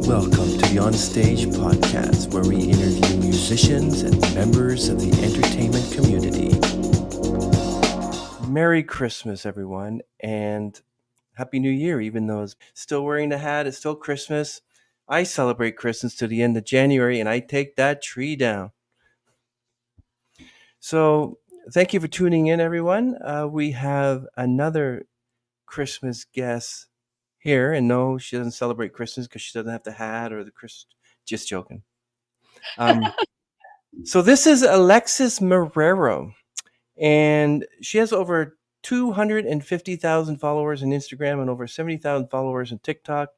Welcome to the On Stage podcast, where we interview musicians and members of the entertainment community. Merry Christmas, everyone, and Happy New Year, even though it's still wearing the hat, it's still Christmas. I celebrate Christmas to the end of January, and I take that tree down. So, thank you for tuning in, everyone. We have another Christmas guest here, and no, she doesn't celebrate Christmas because she doesn't have the hat or the Christmas. Just joking. So this is Alexis Marrero, and she has over 250,000 followers on Instagram and over 70,000 followers on TikTok.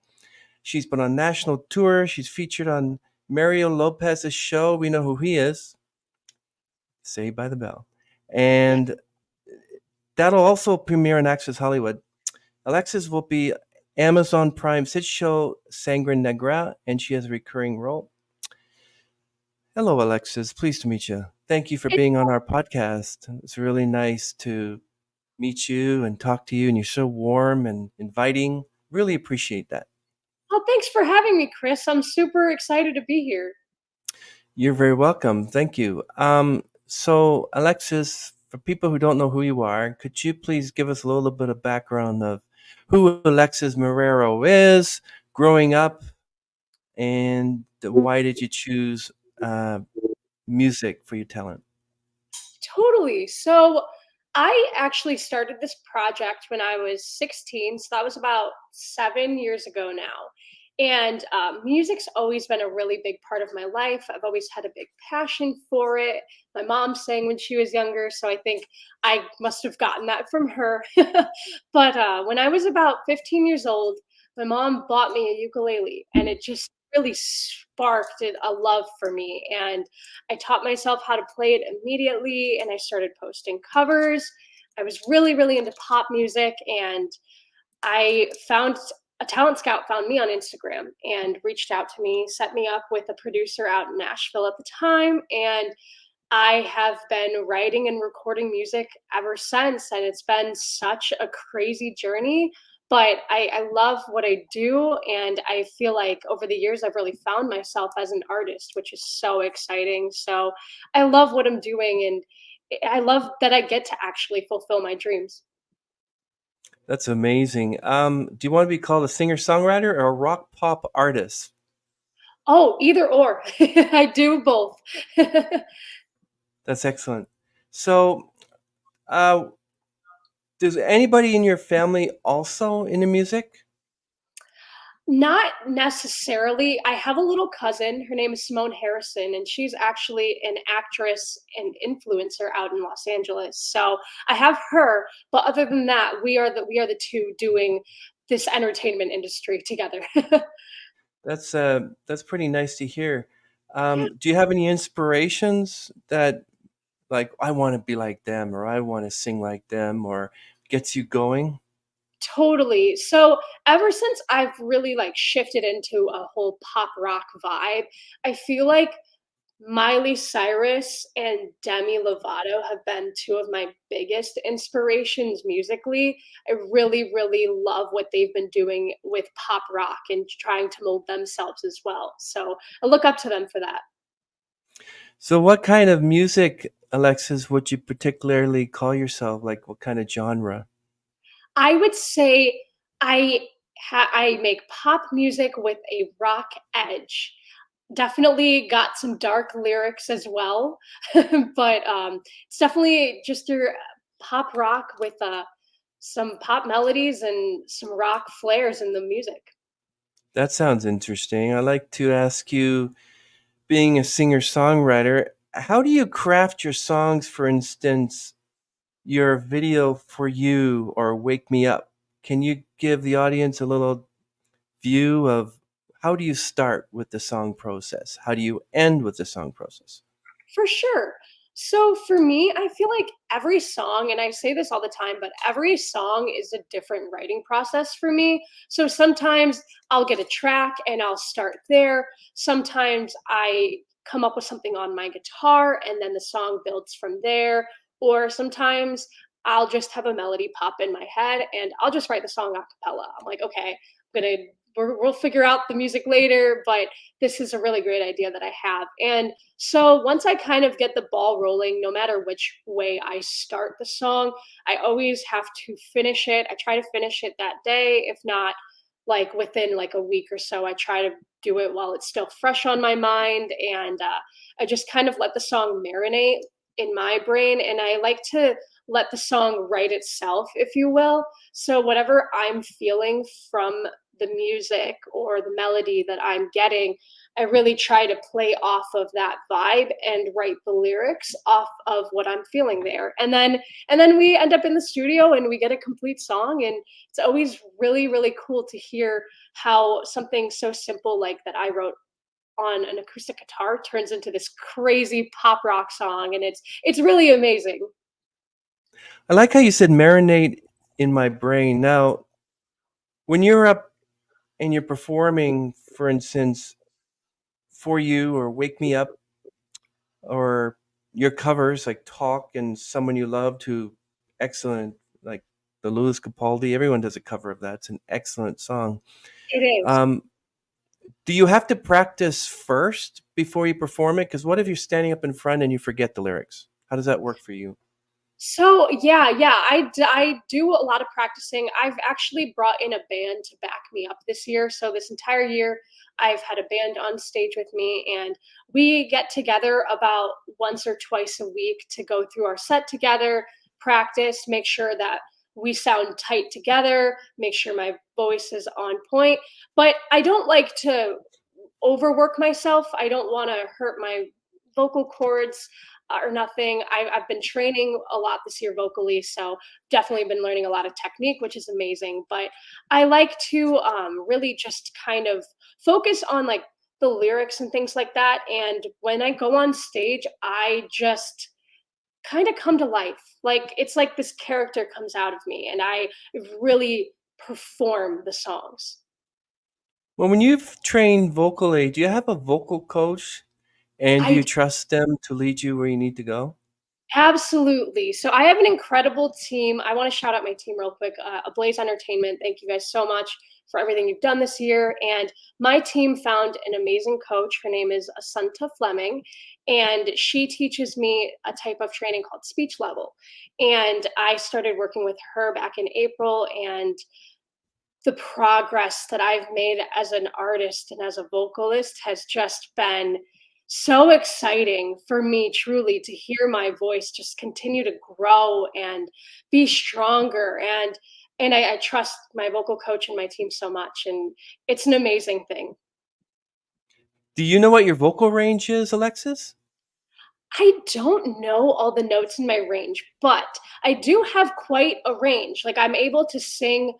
She's been on national tour. She's featured on Mario Lopez's show. We know who he is, Saved by the Bell. And that'll also premiere on Access Hollywood. Alexis will be Amazon Prime's hit show Sangre Negra, and she has a recurring role. Hello, Alexis. Pleased to meet you. Thank you for being on our podcast. It's really nice to meet you and talk to you, and you're so warm and inviting. Really appreciate that. Oh, thanks for having me, Chris. I'm super excited to be here. You're very welcome. Thank you. So, Alexis, for people who don't know who you are, could you please give us a little bit of background of who Alexis Marrero is, growing up, and why did you choose music for your talent? Totally. So, I actually started this project when I was 16. So, that was about 7 years ago now. And music's always been a really big part of my life. I've always had a big passion for it. My mom sang when she was younger. So, I think I must have gotten that from her. But when I was about 15 years old, my mom bought me a ukulele, and it just really sparked a love for me. And I taught myself how to play it immediately, and I started posting covers. I was really, really into pop music, and I found a talent scout found me on Instagram and reached out to me, set me up with a producer out in Nashville at the time, and I have been writing and recording music ever since, and it's been such a crazy journey. But I love what I do, and I feel like over the years I've really found myself as an artist, which is so exciting. So I love what I'm doing, and I love that I get to actually fulfill my dreams. That's amazing. Do you want to be called a singer-songwriter or a rock pop artist? Oh, either or. I do both. That's excellent. So, uh, does anybody in your family also into music? Not necessarily. I have a little cousin. Her name is Simone Harrison, and she's actually an actress and influencer out in Los Angeles. So I have her, but other than that, we are the two doing this entertainment industry together. That's pretty nice to hear. Yeah. Do you have any inspirations that like I want to be like them or I want to sing like them or gets you going? Totally. So ever since I've really like shifted into a whole pop rock vibe, I feel like Miley Cyrus and Demi Lovato have been two of my biggest inspirations musically. I really, really love what they've been doing with pop rock and trying to mold themselves as well. So I look up to them for that. So what kind of music, Alexis, would you particularly call yourself? Like what kind of genre? I would say I make pop music with a rock edge. Definitely got some dark lyrics as well, but it's definitely just your pop rock with some pop melodies and some rock flares in the music. That sounds interesting. I'd like to ask you, being a singer-songwriter, how do you craft your songs, for instance, your video for you or Wake Me Up? Can you give the audience a little view of how do you start with the song process? How do you end with the song process? For sure. So for me, I feel like every song, and I say this all the time, but every song is a different writing process for me. So sometimes I'll get a track and I'll start there. Sometimes I come up with something on my guitar and then the song builds from there. Or sometimes I'll just have a melody pop in my head and I'll just write the song a cappella. I'm like, okay, I'm gonna we'll figure out the music later, but this is a really great idea that I have. And so once I kind of get the ball rolling, no matter which way I start the song, I always have to finish it. I try to finish it that day. If not, like within like a week or so, I try to do it while it's still fresh on my mind. And I just kind of let the song marinate in my brain. And I like to let the song write itself, if you will. So whatever I'm feeling from the music or the melody that I'm getting, I really try to play off of that vibe and write the lyrics off of what I'm feeling there. And then we end up in the studio and we get a complete song, and it's always really really cool to hear how something so simple like that I wrote on an acoustic guitar turns into this crazy pop rock song, and it's really amazing. I like how you said marinate in my brain. Now, when you're up and you're performing, for instance, For You or Wake Me Up, or your covers like Talk and Someone You Loved, who excellent, like the Louis Capaldi, everyone does a cover of that. It's an excellent song. It is. Um, do you have to practice first before you perform it? Because what if you're standing up in front and you forget the lyrics? How does that work for you? So yeah, I do a lot of practicing. I've actually brought in a band to back me up this year. So this entire year, I've had a band on stage with me, and we get together about once or twice a week to go through our set together, practice, make sure that we sound tight together, make sure my voice is on point. But I don't like to overwork myself. I don't want to hurt my vocal cords or nothing. I've been training a lot this year vocally, so definitely been learning a lot of technique, which is amazing. But I like to really just kind of focus on like the lyrics and things like that. And when I go on stage, I just kind of come to life. Like it's like this character comes out of me, and I really perform the songs. Well, when you've trained vocally, do you have a vocal coach and do I you trust them to lead you where you need to go? Absolutely. So I have an incredible team. I want to shout out my team real quick. Ablaze Entertainment. Thank you guys so much for everything you've done this year. And my team found an amazing coach. Her name is Assunta Fleming, and she teaches me a type of training called speech level. And I started working with her back in April, and the progress that I've made as an artist and as a vocalist has just been so exciting for me, truly, to hear my voice just continue to grow and be stronger. And I trust my vocal coach and my team so much, and it's an amazing thing. Do you know what your vocal range is, Alexis? I don't know all the notes in my range, but I do have quite a range. Like I'm able to sing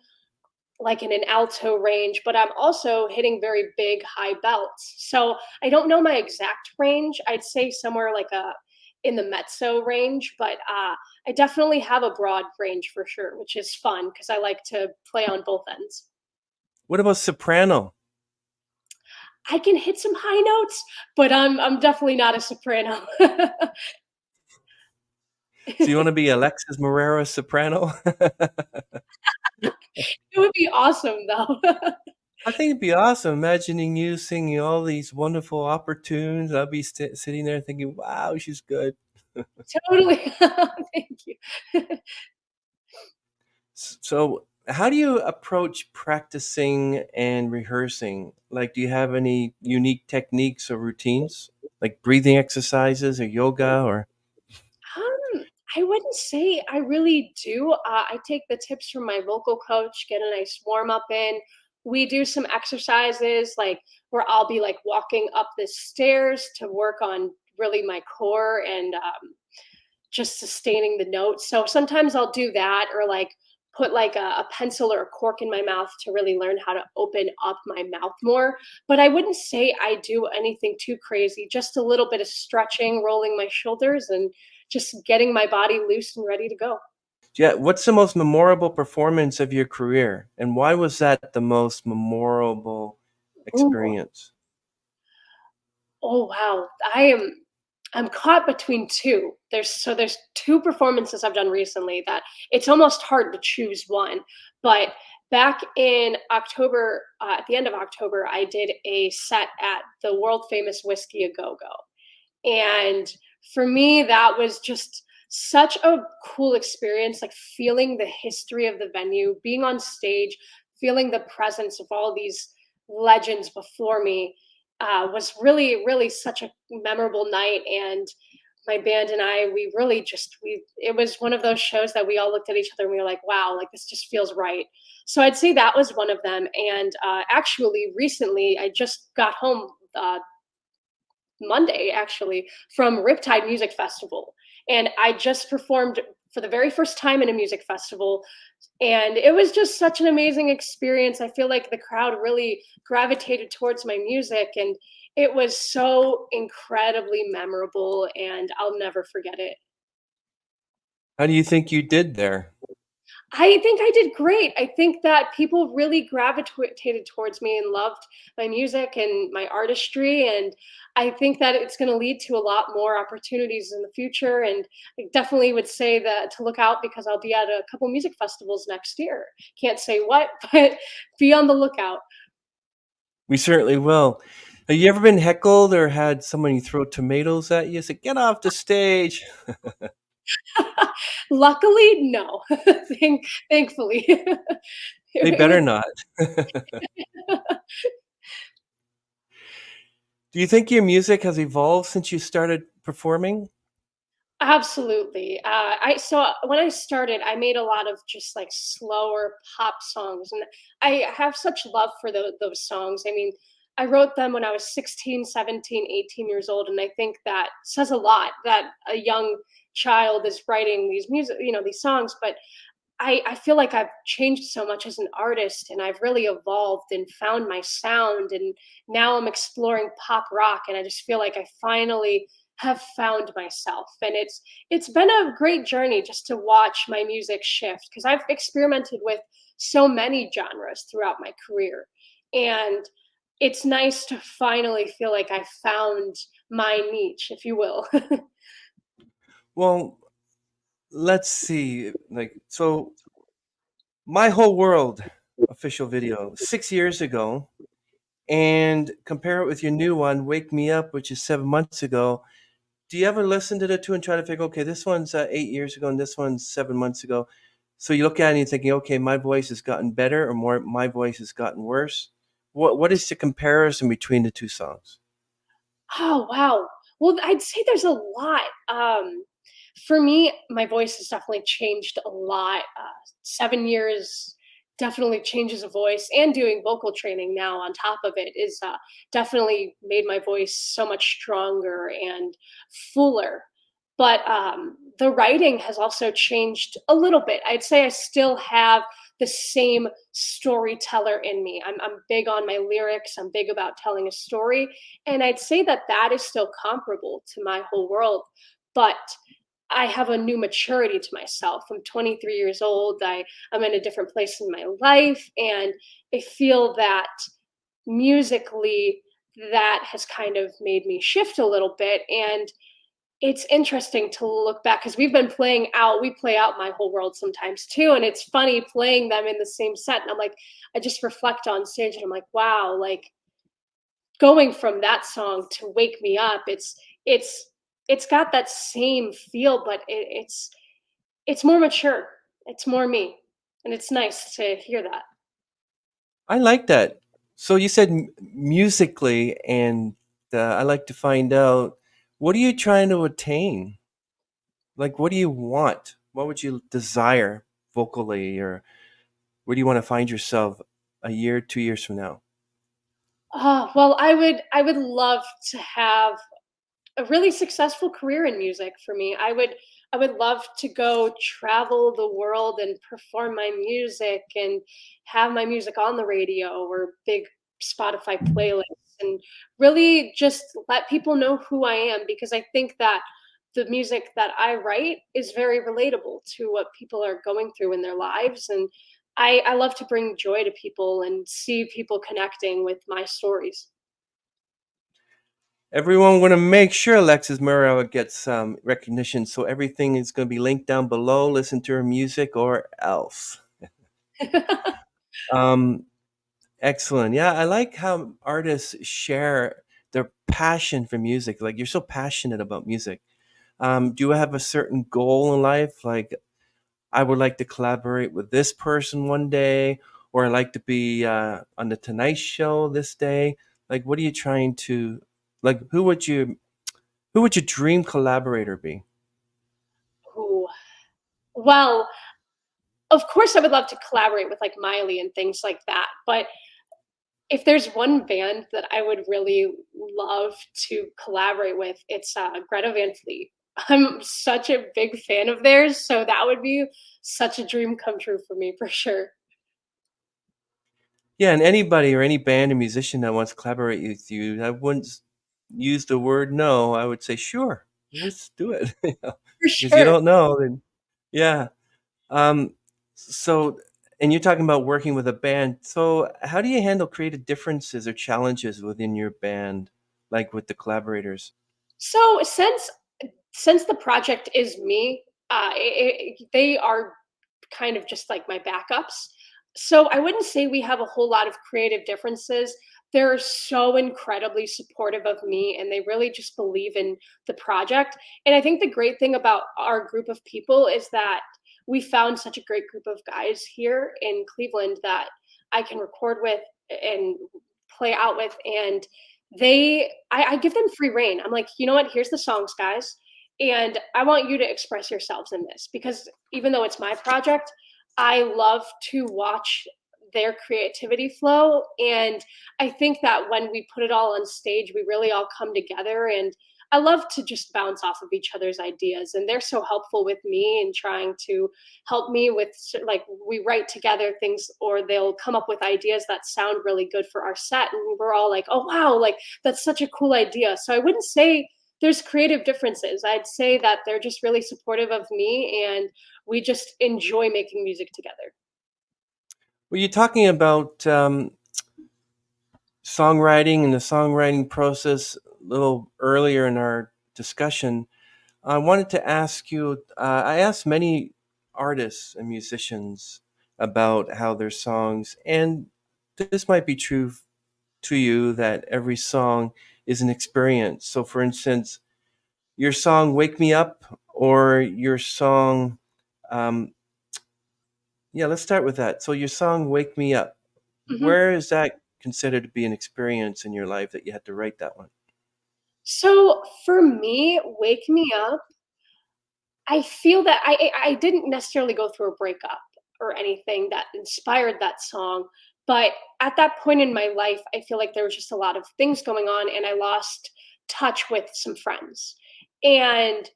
like in an alto range, but I'm also hitting very big high belts. So I don't know my exact range. I'd say somewhere like a in the mezzo range, but I definitely have a broad range for sure, which is fun because I like to play on both ends. What about soprano? I can hit some high notes, but I'm definitely not a soprano. So you It want to be Alexis Marrero soprano? would be awesome though. I think it'd be awesome imagining you singing all these wonderful opera tunes. I'll be sitting there thinking, wow, she's good. Totally. Thank you. So, how do you approach practicing and rehearsing? Like, do you have any unique techniques or routines, like breathing exercises or yoga or? I wouldn't say I really do. I take the tips from my vocal coach, get a nice warm up in. We do some exercises like where I'll be like walking up the stairs to work on really my core and just sustaining the notes. So sometimes I'll do that, or like put like a pencil or a cork in my mouth to really learn how to open up my mouth more. But I wouldn't say I do anything too crazy, just a little bit of stretching, rolling my shoulders, and just getting my body loose and ready to go. Yeah, what's the most memorable performance of your career, and why was that the most memorable Ooh, experience? oh wow. I'm caught between two. There's two performances I've done recently that it's almost hard to choose one. But Back in October, at the end of October, I did a set at the world famous Whiskey a Go Go. And for me, that was just such a cool experience, like feeling the history of the venue, being on stage, feeling the presence of all these legends before me was really, really such a memorable night. And my band and I, we really just it was one of those shows that we all looked at each other and we were like, wow, like this just feels right. So I'd say that was one of them. And actually, recently, I just got home Monday, actually, from Riptide Music Festival, and I just performed for the very first time in a music festival, and it was just such an amazing experience. I feel like the crowd really gravitated towards my music, and it was so incredibly memorable, and I'll never forget it. How do you think you did there? I think I did great. I think that people really gravitated towards me and loved my music and my artistry. And I think that it's going to lead to a lot more opportunities in the future. And I definitely would say that to look out because I'll be at a couple music festivals next year. Can't say what, but be on the lookout. We certainly will. Have you ever been heckled or had somebody throw tomatoes at you? Say, get off the stage. Luckily, no. Thankfully, They it was. better not. Do you think your music has evolved since you started performing? Absolutely. When I started, I made a lot of just like slower pop songs, and I have such love for those songs. I mean, I wrote them when I was 16, 17, 18 years old, and I think that says a lot that a young child is writing these music, these songs. But I feel like I've changed so much as an artist and I've really evolved and found my sound. And now I'm exploring pop rock and I just feel like I finally have found myself. And it's been a great journey just to watch my music shift because I've experimented with so many genres throughout my career. And it's nice to finally feel like I found my niche, if you will. Well, let's see. So my whole world official video 6 years ago, and compare it with your new one, Wake Me Up, which is 7 months ago. Do you ever listen to the two and try to figure, okay, this one's 8 years ago and this one's 7 months ago? So you look at it and you're thinking, okay, my voice has gotten better or more, my voice has gotten worse. What is the comparison between the two songs? Oh, wow. Well, I'd say there's a lot. For me, my voice has definitely changed a lot. 7 years definitely changes a voice, and doing vocal training now on top of it is definitely made my voice so much stronger and fuller. But the writing has also changed a little bit. I'd say I still have the same storyteller in me. I'm big on my lyrics. I'm big about telling a story, and I'd say that that is still comparable to my whole world. But I have a new maturity to myself. I'm 23 years old. I'm in a different place in my life. And I feel that musically, that has kind of made me shift a little bit. And it's interesting to look back because we play out my whole world sometimes too. And it's funny playing them in the same set. And I'm like, I just reflect on stage and I'm like, wow, like going from that song to Wake Me Up, it's it's got that same feel, but it's more mature. It's more me. And it's nice to hear that. I like that. So you said musically, and I like to find out, what are you trying to attain? Like, what do you want? What would you desire vocally, or where do you want to find yourself a year, 2 years from now? Oh, well, I would love to have a really successful career in music for me. I would love to go travel the world and perform my music and have my music on the radio or big Spotify playlists and really just let people know who I am because I think that the music that I write is very relatable to what people are going through in their lives. And I love to bring joy to people and see people connecting with my stories. Everyone want to make sure Alexis Marrero gets some recognition, so everything is going to be linked down below. Listen to her music or else. Um, Excellent. Yeah, I like how artists share their passion for music. Like you're so passionate about music. Do you have a certain goal in life? Like I would like to collaborate with this person one day, or I like to be on the Tonight Show this day. Like, what are you trying to like? Who would your dream collaborator be? Ooh. Well, of course, I would love to collaborate with like Miley and things like that. But if there's one band that I would really love to collaborate with, it's Greta Van Fleet. I'm such a big fan of theirs, so that would be such a dream come true for me for sure. Yeah, and anybody or any band or musician that wants to collaborate with you, I wouldn't use the word no. I would say sure, let's do it. You know, For because you sure. don't know, then yeah. Um, so, and you're talking about working with a band. So, how do you handle creative differences or challenges within your band, like with the collaborators? So since the project is me, they are kind of just like my backups. So I wouldn't say we have a whole lot of creative differences. They're so incredibly supportive of me and they really just believe in the project. And I think the great thing about our group of people is that we found such a great group of guys here in Cleveland that I can record with and play out with. And I give them free reign. I'm like, you know what? Here's the songs, guys. And I want you to express yourselves in this because even though it's my project, I love to watch their creativity flow. And I think that when we put it all on stage, we really all come together. And I love to just bounce off of each other's ideas. And they're so helpful with me and trying to help me with, like, we write together things or they'll come up with ideas that sound really good for our set. And we're all like, oh, wow, like, that's such a cool idea. So I wouldn't say there's creative differences. I'd say that they're just really supportive of me and we just enjoy making music together. Well, you're talking about songwriting and the songwriting process a little earlier in our discussion. I wanted to ask you. I asked many artists and musicians about how their songs, and this might be true to you, that every song is an experience. So, for instance, your song "Wake Me Up" or your song, um, yeah, let's start with that. So, your song "Wake Me Up," Mhm. where is that considered to be an experience in your life that you had to write that one? So for me, Wake Me Up, I feel that I didn't necessarily go through a breakup or anything that inspired that song, but at that point in my life, I feel like there was just a lot of things going on and I lost touch with some friends. And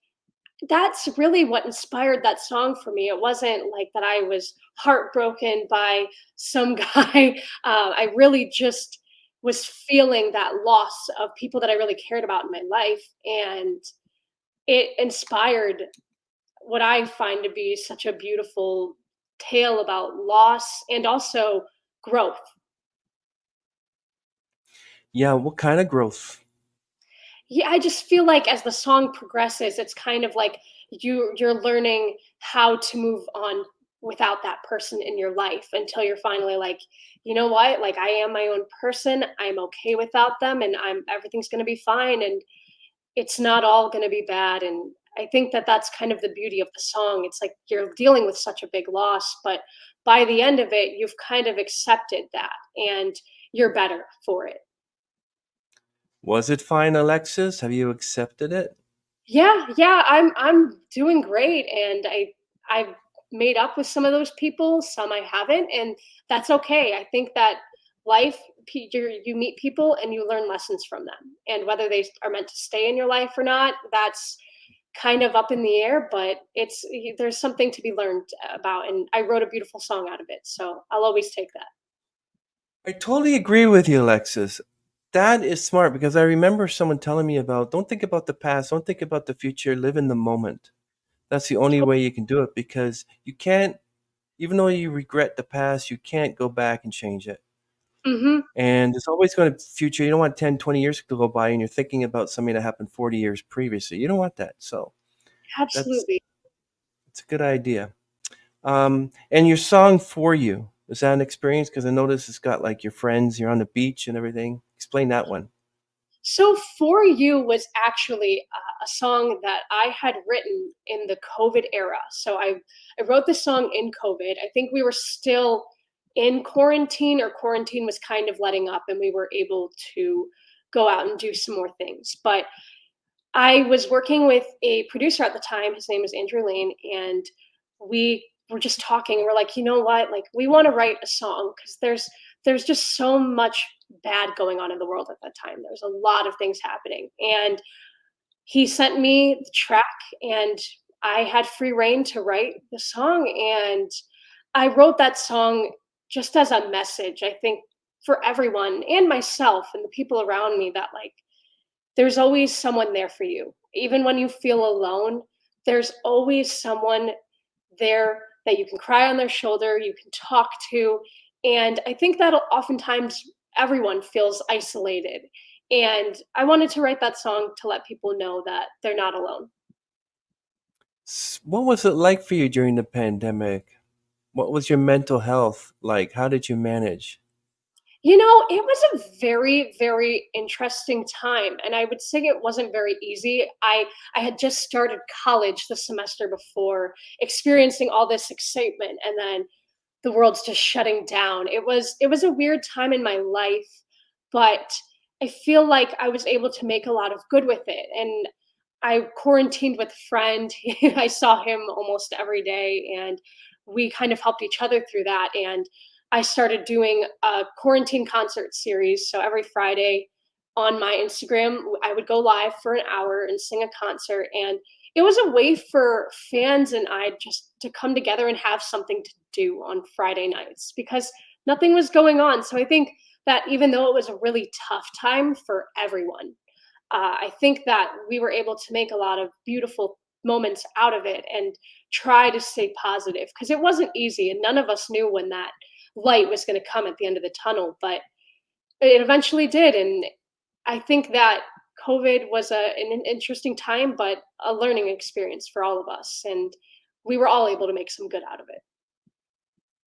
that's really what inspired that song for me. It wasn't like that I was heartbroken by some guy. I really just was feeling that loss of people that I really cared about in my life. And it inspired what I find to be such a beautiful tale about loss and also growth. Yeah, what kind of growth? Yeah, I just feel like as the song progresses, it's kind of like you're learning how to move on without that person in your life until you're finally like, you know what? Like I am my own person. I'm okay without them and I'm everything's going to be fine and it's not all going to be bad and I think that that's kind of the beauty of the song. It's like you're dealing with such a big loss, but by the end of it, you've kind of accepted that and you're better for it. Was it fine, Alexis? Have you accepted it? Yeah, yeah, I'm doing great, and I've made up with some of those people, some I haven't, and that's okay. I think that life, you meet people and you learn lessons from them, and whether they are meant to stay in your life or not, that's kind of up in the air. But there's something to be learned about, and I wrote a beautiful song out of it, so I'll always take that. I totally agree with you, Alexis. That is smart because I remember someone telling me about don't think about the past, don't think about the future, live in the moment. That's the only way you can do it because you can't, even though you regret the past, you can't go back and change it. Hmm. And it's always going to future. You don't want 10, 20 years to go by and you're thinking about something that happened 40 years previously. You don't want that. So that's Absolutely. it's a good idea. And your song "For You." Was that an experience? Because I noticed it's got like your friends, you're on the beach and everything. Explain that one. So For You was actually a song that I had written in the COVID era. I wrote this song in COVID. I think we were still in quarantine, or quarantine was kind of letting up and we were able to go out and do some more things. But I was working with a producer at the time. His name is Andrew Lane, and we were just talking. We're like, you know what? Like, we want to write a song because there's just so much bad going on in the world at that time. There's a lot of things happening, and he sent me the track, and I had free reign to write the song. And I wrote that song just as a message. I think for everyone and myself and the people around me that like there's always someone there for you. Even when you feel alone, there's always someone there that you can cry on their shoulder, you can talk to. And I think that oftentimes everyone feels isolated. And I wanted to write that song to let people know that they're not alone. What was it like for you during the pandemic? What was your mental health like? How did you manage? You know, it was a very, very interesting time, and I would say it wasn't very easy. I had just started college the semester before, experiencing all this excitement, and then the world's just shutting down. It was a weird time in my life, but I feel like I was able to make a lot of good with it. And I quarantined with a friend. I saw him almost every day, and we kind of helped each other through that. And I started doing a quarantine concert series. So every Friday on my Instagram, I would go live for an hour and sing a concert. And it was a way for fans and I just to come together and have something to do on Friday nights because nothing was going on. So I think that even though it was a really tough time for everyone, I think that we were able to make a lot of beautiful moments out of it and try to stay positive because it wasn't easy and none of us knew when that light was going to come at the end of the tunnel, but it eventually did. And I think that COVID was an interesting time, but a learning experience for all of us. And we were all able to make some good out of it.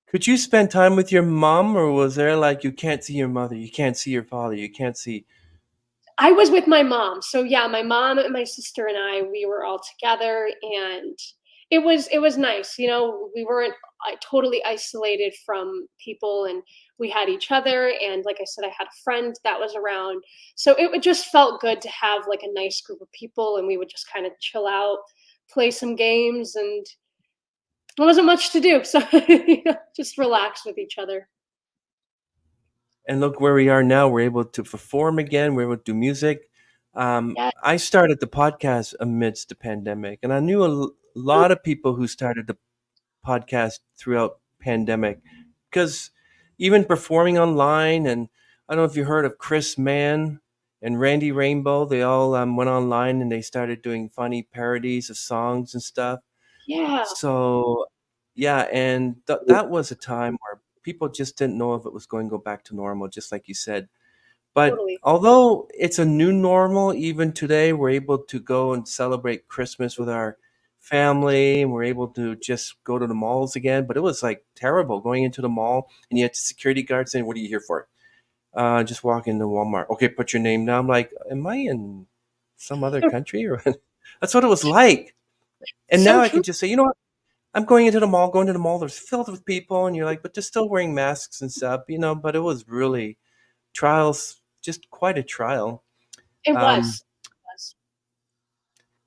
Could you spend time with your mom, or was there like you can't see your mother, you can't see your father, you can't see? I was with my mom. So yeah, my mom and my sister and I, we were all together and it was nice. You know, we weren't totally isolated from people and we had each other and like I said I had a friend that was around. So just felt good to have like a nice group of people and we would just kind of chill out, play some games and there wasn't much to do. So just relax with each other. And look where we are now. We're able to perform again. We're able to do music. Yeah. I started the podcast amidst the pandemic, and I knew lot of people who started the podcast throughout pandemic because even performing online. And I don't know if you heard of Chris Mann and Randy Rainbow. They all went online and they started doing funny parodies of songs and stuff. Yeah, So, yeah, and that was a time where people just didn't know if it was going to go back to normal, just like you said. But totally. although it's a new normal, even today, we're able to go and celebrate Christmas with our family, and we're able to just go to the malls again. But it was like terrible going into the mall, and you had security guards saying, "What are you here for?" Just walk into Walmart. Okay, put your name down. I'm like, am I in some other country? Or that's what it was like. And now So I true. can just say, you know what? I'm going into the mall, going to the mall, there's filled with people, and you're like, but they're still wearing masks and stuff, but it was really trials, just quite a trial. It Um, was. It was.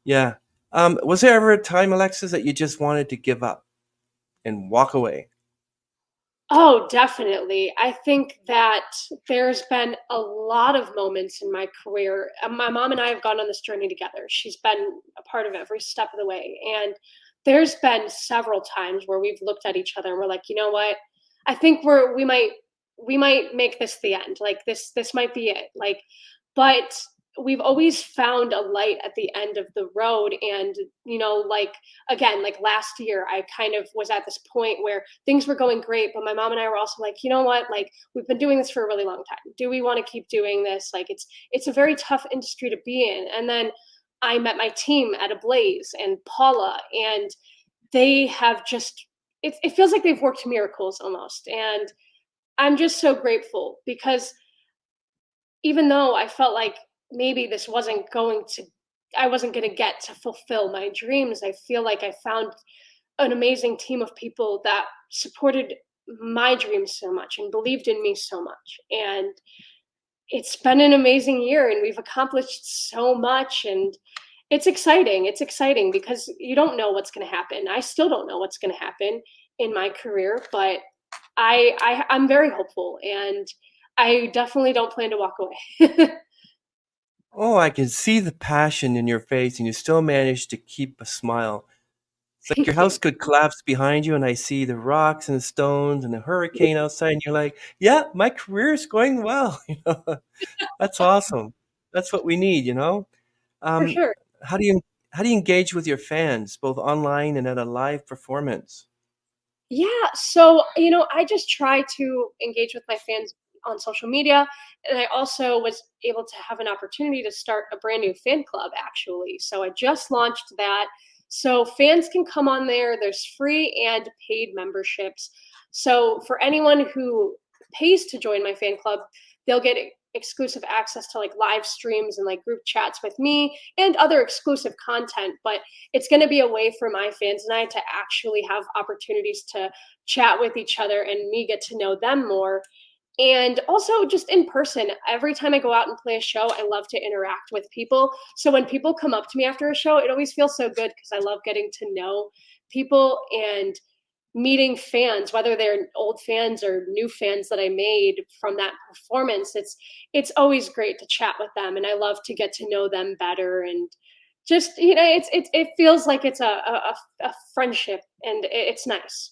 yeah. Was there ever a time, Alexis, that you just wanted to give up and walk away? Oh, definitely. I think that there's been a lot of moments in my career. My mom and I have gone on this journey together. She's been a part of every step of the way. And there's been several times where we've looked at each other and we're like, you know what? I think we might make this the end. Like this might be it. Like, but we've always found a light at the end of the road. And, like again, like last year, I kind of was at this point where things were going great, but my mom and I were also like, you know what? Like we've been doing this for a really long time. Do we want to keep doing this? Like it's a very tough industry to be in. And then I met my team at a Blaze and Paula, and they have just it feels like they've worked miracles almost, and I'm just so grateful because even though I felt like maybe this wasn't going to I wasn't going to get to fulfill my dreams, I feel like I found an amazing team of people that supported my dreams so much and believed in me so much. And it's been an amazing year and we've accomplished so much, and it's exciting. It's exciting because you don't know what's going to happen. I still don't know what's going to happen in my career, but I'm very hopeful, and I definitely don't plan to walk away. Oh, I can see the passion in your face, and you still manage to keep a smile. It's like your Thank house you. could collapse behind you, and I see the rocks and the stones and the hurricane outside, and you're like, "Yeah, my career is going well." That's awesome. That's what we need. For Um, sure. how do you how do you engage with your fans, both online and at a live performance? Yeah, so, I just try to engage with my fans on social media, and I also was able to have an opportunity to start a brand new fan club actually. So I just launched that. So fans can come on there. There's free and paid memberships. So for anyone who pays to join my fan club, they'll get exclusive access to like live streams and like group chats with me and other exclusive content, but it's going to be a way for my fans and I to actually have opportunities to chat with each other and me get to know them more. And also just in person, every time I go out and play a show, I love to interact with people. So when people come up to me after a show, it always feels so good because I love getting to know people and meeting fans, whether they're old fans or new fans that I made from that performance. It's always great to chat with them, and I love to get to know them better. And just it feels like it's a friendship, and it's nice.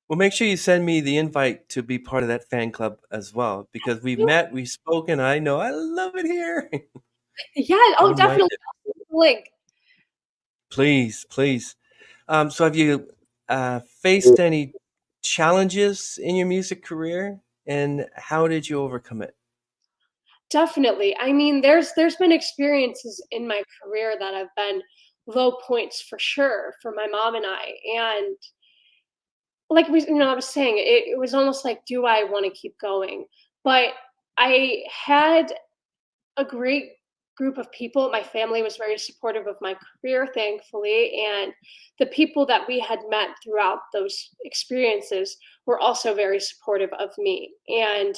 Well, make sure you send me the invite to be part of that fan club as well, because we've met, we've spoken. I know I love it here. Yeah. I Oh, wouldn't mind definitely. it. I'll send you the link. Please, please. So, have you faced any challenges in your music career, and how did you overcome it? Definitely. I mean, there's been experiences in my career that have been low points for sure for my mom and I. And like I was saying, it was almost like, do I want to keep going? But I had a great group of people. My family was very supportive of my career, thankfully, and the people that we had met throughout those experiences were also very supportive of me. And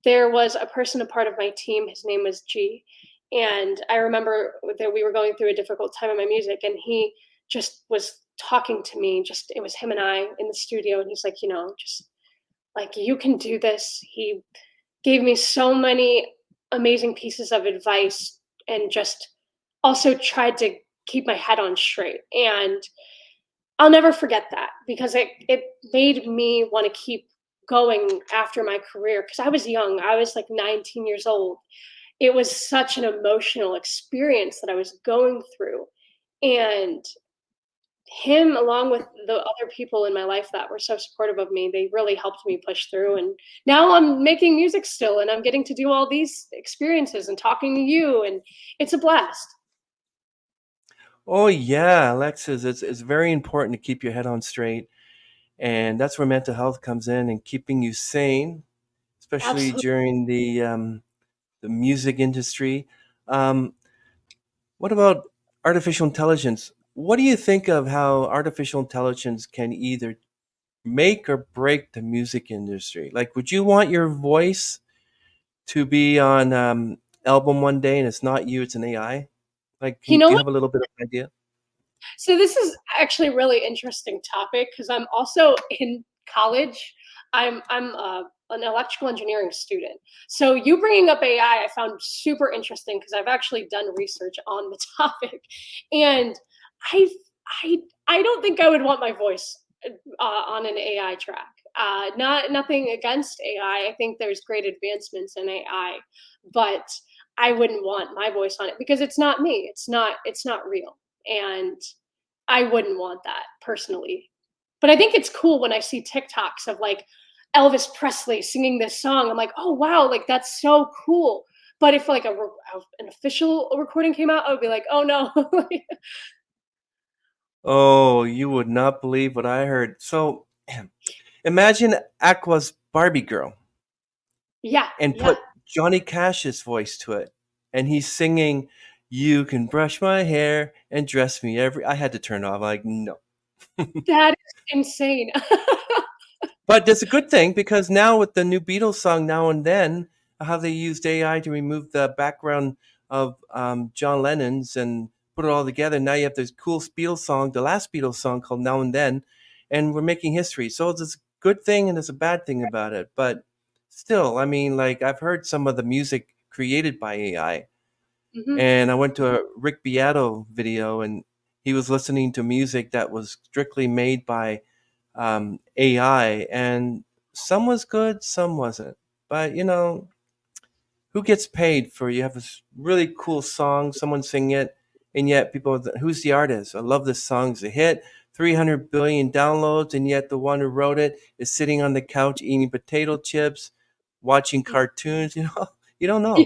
there was a person, a part of my team, his name was G. And I remember that we were going through a difficult time in my music, and he just was talking to me. Just it was him and I in the studio, and he's like, just like you can do this. He gave me so many amazing pieces of advice and just also tried to keep my head on straight. And I'll never forget that because it made me want to keep going after my career because I was young. I was like 19 years old. It was such an emotional experience that I was going through. And him, along with the other people in my life that were so supportive of me, they really helped me push through. And now I'm making music still, and I'm getting to do all these experiences and talking to you, and it's a blast. Oh yeah, Alexis, it's very important to keep your head on straight, and that's where mental health comes in and keeping you sane, especially Absolutely. during the music industry. Um, what about artificial intelligence? What do you think of how artificial intelligence can either make or break the music industry? Like, would you want your voice to be on album one day and it's not you, it's an AI? Like, You do know you what? have a little bit of an idea? So this is actually a really interesting topic because I'm also in college. I'm an electrical engineering student. So you bringing up AI, I found super interesting because I've actually done research on the topic, and I I I don't think I would want my voice on an AI track. Nothing against AI. I think there's great advancements in AI, but I wouldn't want my voice on it because it's not me. It's not real, and I wouldn't want that personally. But I think it's cool when I see TikToks of like Elvis Presley singing this song. I'm like, oh wow, like that's so cool. But if like an official recording came out, I would be like, oh no. Oh, you would not believe what I heard. So imagine Aqua's Barbie girl Yeah, and yeah. put Johnny Cash's voice to it. And he's singing, "You can brush my hair and dress me every." I had to turn off. Like, no. That is insane. But it's a good thing because now with the new Beatles song "Now and Then," how they used AI to remove the background of John Lennon's and put it all together. Now you have this cool Beatles song, the last Beatles song called "Now and Then," and we're making history. So it's a good thing and it's a bad thing about it. But still, I mean, like I've heard some of the music created by AI, Mhm. and I went to a Rick Beato video, and he was listening to music that was strictly made by AI, and some was good, some wasn't. But who gets paid for you have this really cool song, someone sing it, and yet people, who's the artist? I love this song, it's a hit, 300 billion downloads, and yet the one who wrote it is sitting on the couch eating potato chips, watching cartoons. You don't know.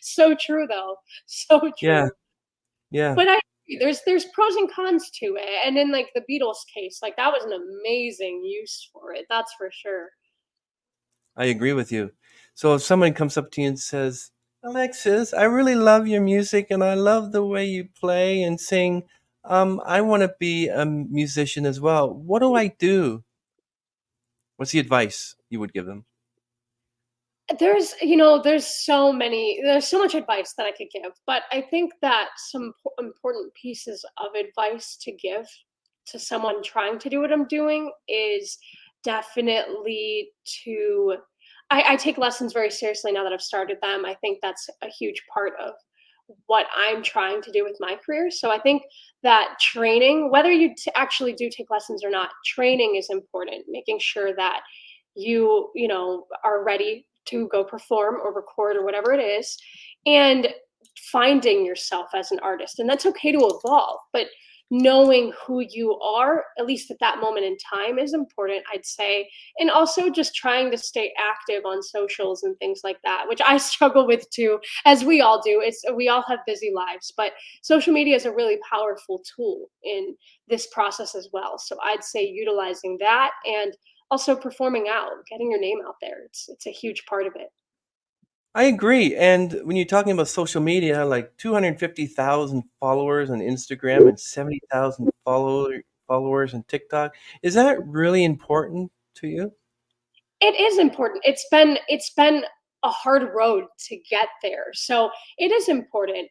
So true though. So Yeah, true. yeah, But I agree, there's pros and cons to it, and in, like, the Beatles case, like, that was an amazing use for it, that's for sure. I agree with you. So if someone comes up to you and says, "Alexis, I really love your music and I love the way you play and sing. I want to be a musician as well. What do I do?" What's the advice you would give them? There's so much advice that I could give, but I think that some important pieces of advice to give to someone trying to do what I'm doing is definitely to I take lessons very seriously now that I've started them. I think that's a huge part of what I'm trying to do with my career. So I think that training, whether you actually do take lessons or not, training is important. Making sure that you are ready to go perform or record or whatever it is, and finding yourself as an artist. And that's okay to evolve, but knowing who you are, at least at that moment in time, is important, I'd say. And also just trying to stay active on socials and things like that, which I struggle with too, as we all do. We all have busy lives, but social media is a really powerful tool in this process as well. So I'd say utilizing that, and also performing out, getting your name out there. It's a huge part of it. I agree. And when you're talking about social media, like 250,000 followers on Instagram and 70,000 followers on TikTok, is that really important to you? It is important. It's been a hard road to get there. So it is important.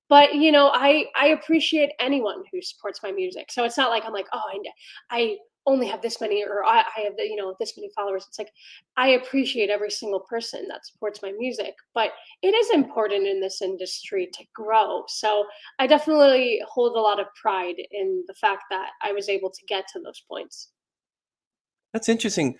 But I appreciate anyone who supports my music. So it's not like I'm like, oh, I only have this many, or I have this many followers. It's like I appreciate every single person that supports my music. But it is important in this industry to grow. So I definitely hold a lot of pride in the fact that I was able to get to those points. That's interesting.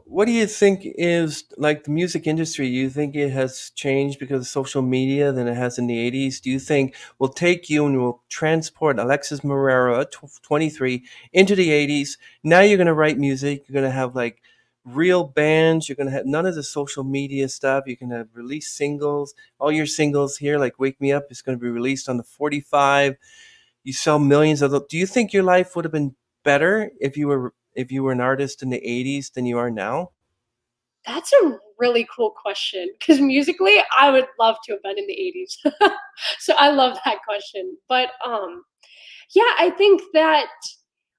What do you think is like the music industry? You think it has changed because of social media than it has in the 80s? Do you think we'll take you and we'll transport Alexis Marrero at 23 into the 80s? Now you're going to write music. You're going to have like real bands. You're going to have none of the social media stuff. You can have release singles. All your singles here, like Wake Me Up, is going to be released on the 45. You sell millions of them. Do you think your life would have been better if you were an artist in the 80s than you are now? That's a really cool question because musically, I would love to have been in the 80s. So I love that question. But yeah, I think that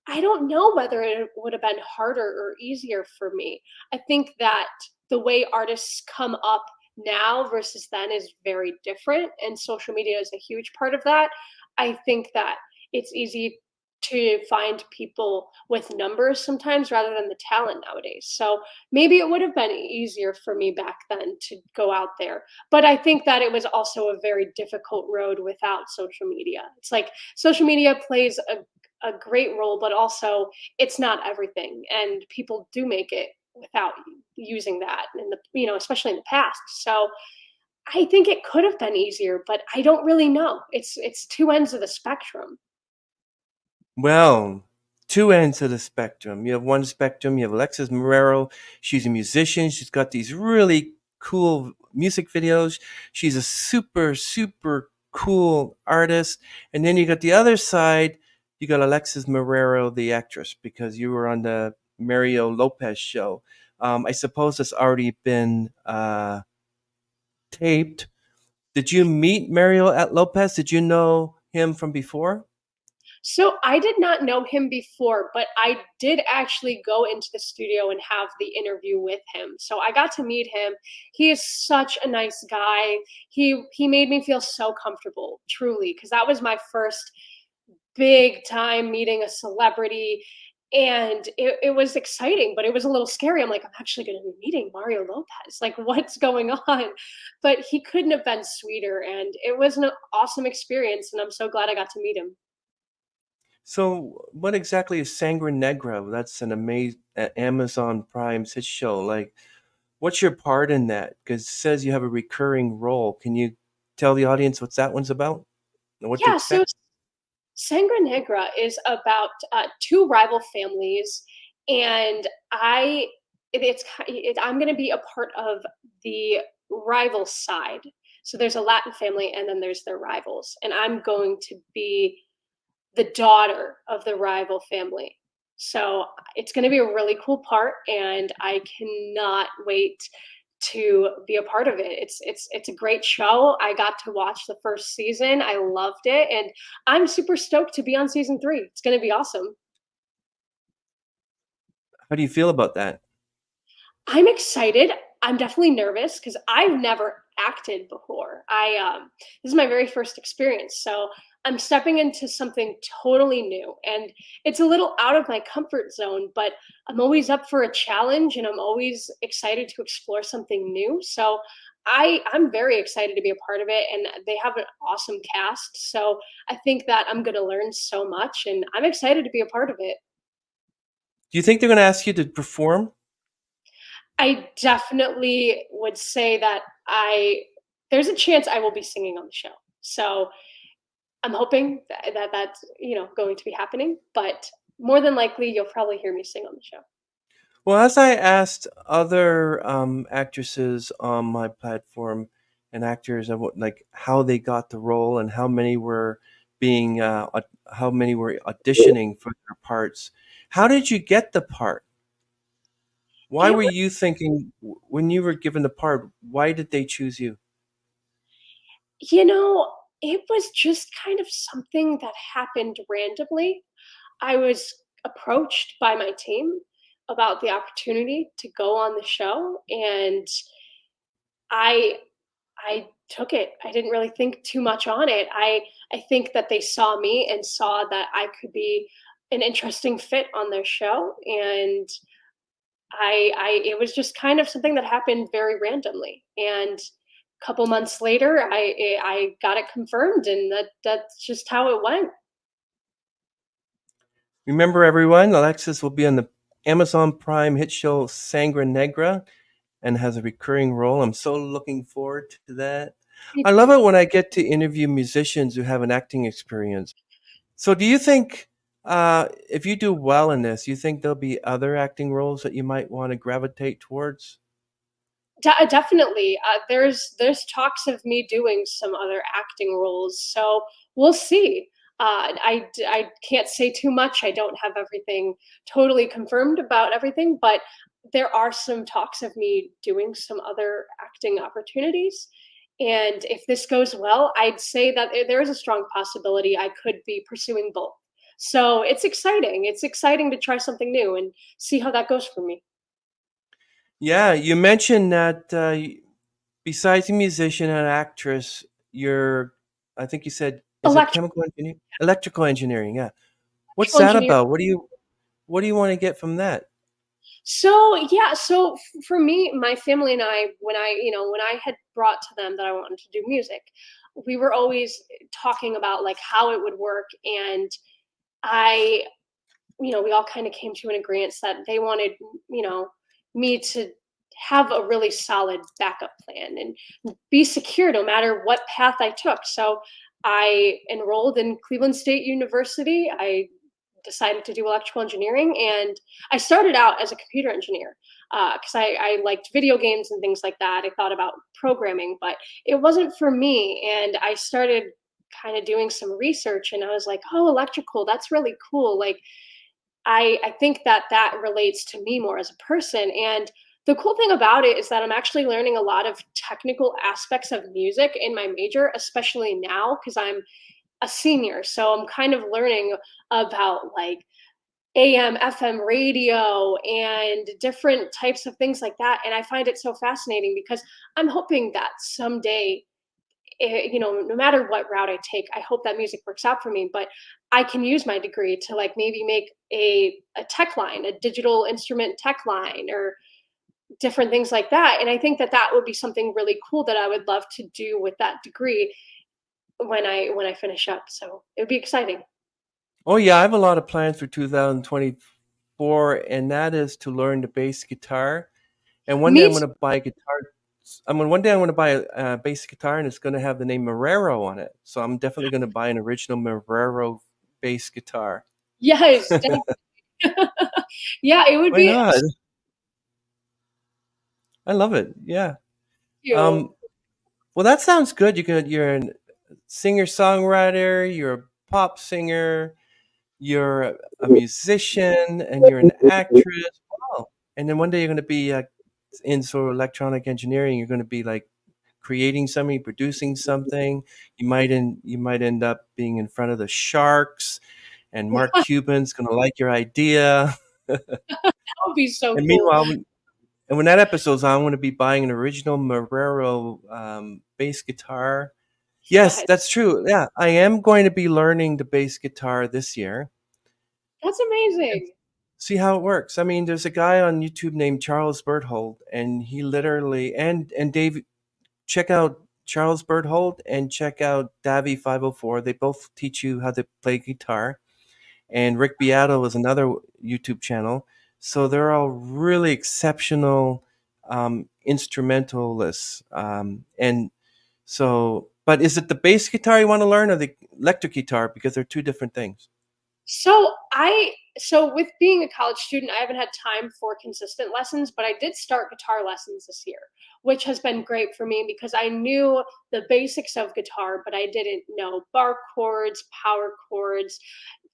I don't know whether it would have been harder or easier for me. I think that the way artists come up now versus then is very different, and social media is a huge part of that. I think that it's easy to find people with numbers sometimes rather than the talent nowadays. So maybe it would have been easier for me back then to go out there. But I think that it was also a very difficult road without social media. It's like social media plays a great role, but also it's not everything. And people do make it without using that in especially in the past. So I think it could have been easier, but I don't really know. It's two ends of the spectrum. Well, two ends of the spectrum. You have one spectrum, you have Alexis Marrero. She's a musician. She's got these really cool music videos. She's a super, super cool artist. And then you got the other side. you got Alexis Marrero, the actress, because you were on the Mario Lopez show. I suppose it's already been taped. Did you meet Mario at Lopez? Did you know him from before? So I did not know him before, but I did actually go into the studio and have the interview with him. So I got to meet him. He is such a nice guy. He made me feel so comfortable, truly, because that was my first big time meeting a celebrity. And it was exciting, but it was a little scary. I'm like, I'm actually going to be meeting Mario Lopez. Like, what's going on? But he couldn't have been sweeter. And it was an awesome experience. And I'm so glad I got to meet him. So, what exactly is Sangre Negra? That's an amazing Amazon Prime's hit show. Like, what's your part in that? Because it says you have a recurring role. Can you tell the audience what that one's about and what to Yeah, so expect? Sangre Negra is about two rival families, and I'm going to be a part of the rival side. So there's a Latin family, and then there's their rivals, and I'm going to be the daughter of the rival family. So it's going to be a really cool part, and I cannot wait to be a part of it. It's a great show. I got to watch the first season. I loved it, and I'm super stoked to be on season 3. It's going to be awesome. How do you feel about that? I'm excited. I'm definitely nervous because I've never acted before. This is my very first experience, so I'm stepping into something totally new, and it's a little out of my comfort zone. But I'm always up for a challenge, and I'm always excited to explore something new. So I'm very excited to be a part of it, and they have an awesome cast. So I think that I'm going to learn so much, and I'm excited to be a part of it. Do you think they're going to ask you to perform? I definitely would say that I there's a chance I will be singing on the show. So I'm hoping that that's going to be happening, but more than likely you'll probably hear me sing on the show. Well, as I asked other actresses on my platform and actors of what, like how they got the role and how many were being how many were auditioning for their parts. How did you get the part? Why It were was, you thinking when you were given the part? Why did they choose you? you know, it was just kind of something that happened randomly. I was approached by my team about the opportunity to go on the show, and I I took it. I didn't really think too much on it. I think that they saw me and saw that I could be an interesting fit on their show, and I it was just kind of something that happened very randomly. And a couple months later, I got it confirmed, and that's just how it went. Remember, everyone, Alexis will be on the Amazon Prime hit show Sangre Negra and has a recurring role. I'm so looking forward to that. Me I love too. it when I get to interview musicians who have an acting experience. So, do you think if you do well in this, you think there'll be other acting roles that you might want to gravitate towards? Definitely. There's talks of me doing some other acting roles, so we'll see. I can't say too much. I don't have everything totally confirmed about everything, but there are some talks of me doing some other acting opportunities. And if this goes well, I'd say that there is a strong possibility I could be pursuing both. So it's exciting. It's exciting to try something new and see how that goes for me. Yeah, you mentioned that besides a musician and actress, you're, I think you said, is it chemical engineering? Electrical engineering, yeah. What's Electrical that engineering. about? What do you want to get from that? So yeah, so for me, my family and I, when I had brought to them that I wanted to do music, we were always talking about like how it would work, and I, we all kind of came to an agreement that they wanted, you know, me to have a really solid backup plan and be secure no matter what path I took. So I enrolled in Cleveland State University. I decided to do electrical engineering, and I started out as a computer engineer because I liked video games and things like that. I thought about programming, but it wasn't for me, and I started kind of doing some research, and I was like, oh, electrical, that's really cool. Like, I think that that relates to me more as a person. And the cool thing about it is that I'm actually learning a lot of technical aspects of music in my major, especially now because I'm a senior. So I'm kind of learning about like AM, FM radio and different types of things like that. And I find it so fascinating because I'm hoping that someday, no matter what route I take, I hope that music works out for me. But I can use my degree to like maybe make a tech line, a digital instrument tech line, or different things like that. And I think that that would be something really cool that I would love to do with that degree when I finish up. So it would be exciting. Oh yeah, I have a lot of plans for 2024, and that is to learn the bass guitar. And one day Me I'm going to buy a guitar. One day I'm going to buy a bass guitar, and it's going to have the name Marrero on it. So I'm definitely going to buy an original Marrero bass guitar. Yes, yeah, it would Why be not? I love it. Yeah. you. Um, well, that sounds good. You're a singer songwriter. You're a pop singer. You're a musician, and you're an actress. Wow. And then one day you're going to be in sort of electronic engineering. You're going to be like creating something, producing something. You might end up being in front of the Sharks, and Mark Cuban's going to like your idea. That would be so And cool. meanwhile, when that episode's on, I'm going to be buying an original Marrero bass guitar. Yes, Yes, that's true. Yeah, I am going to be learning the bass guitar this year. that's And amazing. see how it works. I mean, there's a guy on YouTube named Charles Berthold, and he literally and Dave, check out Charles Berthold and check out Davy 504. They both teach you how to play guitar. And Rick Beato is another YouTube channel. So they're all really exceptional instrumentalists. And so, but is it the bass guitar you want to learn or the electric guitar? Because they're two different things. So with being a college student, I haven't had time for consistent lessons, but I did start guitar lessons this year, which has been great for me because I knew the basics of guitar, but I didn't know bar chords, power chords,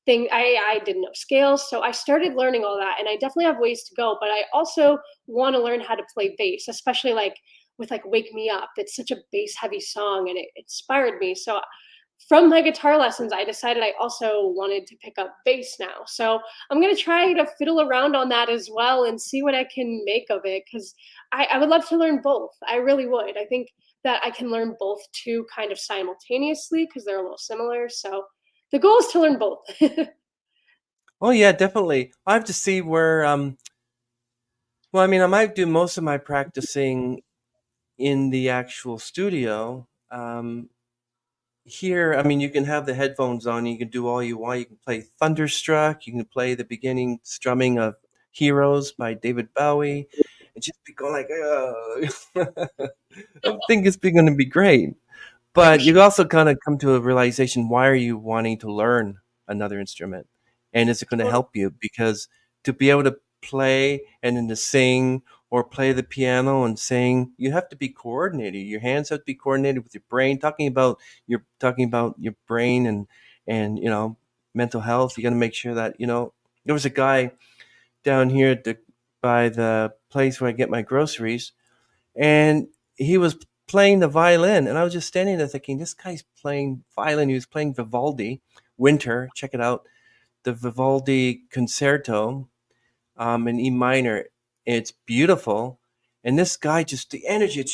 I didn't know scales. So I started learning all that, and I definitely have ways to go, but I also want to learn how to play bass, especially like with like Wake Me Up. It's such a bass heavy song and it inspired me. So from my guitar lessons, I decided I also wanted to pick up bass now. So I'm going to try to fiddle around on that as well and see what I can make of it because I would love to learn both. I really would. I think that I can learn both too kind of simultaneously because they're a little similar. So the goal is to learn both. Oh yeah, definitely. I have to see where well, I mean, I might do most of my practicing in the actual studio. Here, I mean, you can have the headphones on, you can do all you want. You can play Thunderstruck, you can play the beginning strumming of Heroes by David Bowie, and just be going like, oh. I think it's going to be great. For But sure. you also kind of come to a realization, why are you wanting to learn another instrument? And is it going to help you? Because to be able to play and then to sing or play the piano and sing, you have to be coordinated. Your hands have to be coordinated with your brain. Talking about your brain and mental health. You got to make sure that there was a guy down here by the place where I get my groceries, and he was playing the violin, and I was just standing there thinking, this guy's playing violin. He was playing Vivaldi, Winter. Check it out, the Vivaldi Concerto, in E minor. It's beautiful, and this guy just the energy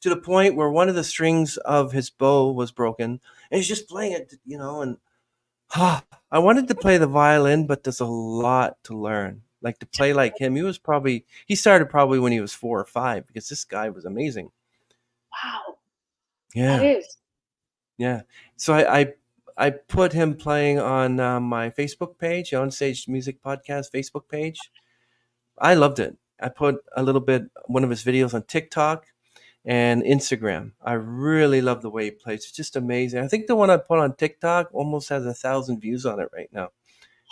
to the point where one of the strings of his bow was broken, and he's just playing it, and I wanted to play the violin, but there's a lot to learn. Like to play like him, he started probably when he was 4 or 5 because this guy was amazing. Wow, that Yeah, is. yeah. So I put him playing on my Facebook page, On Stage Music Podcast Facebook page. I loved it. I put a little bit one of his videos on TikTok and Instagram. I really love the way he plays. It's just amazing. I think the one I put on TikTok almost has 1,000 views on it right now.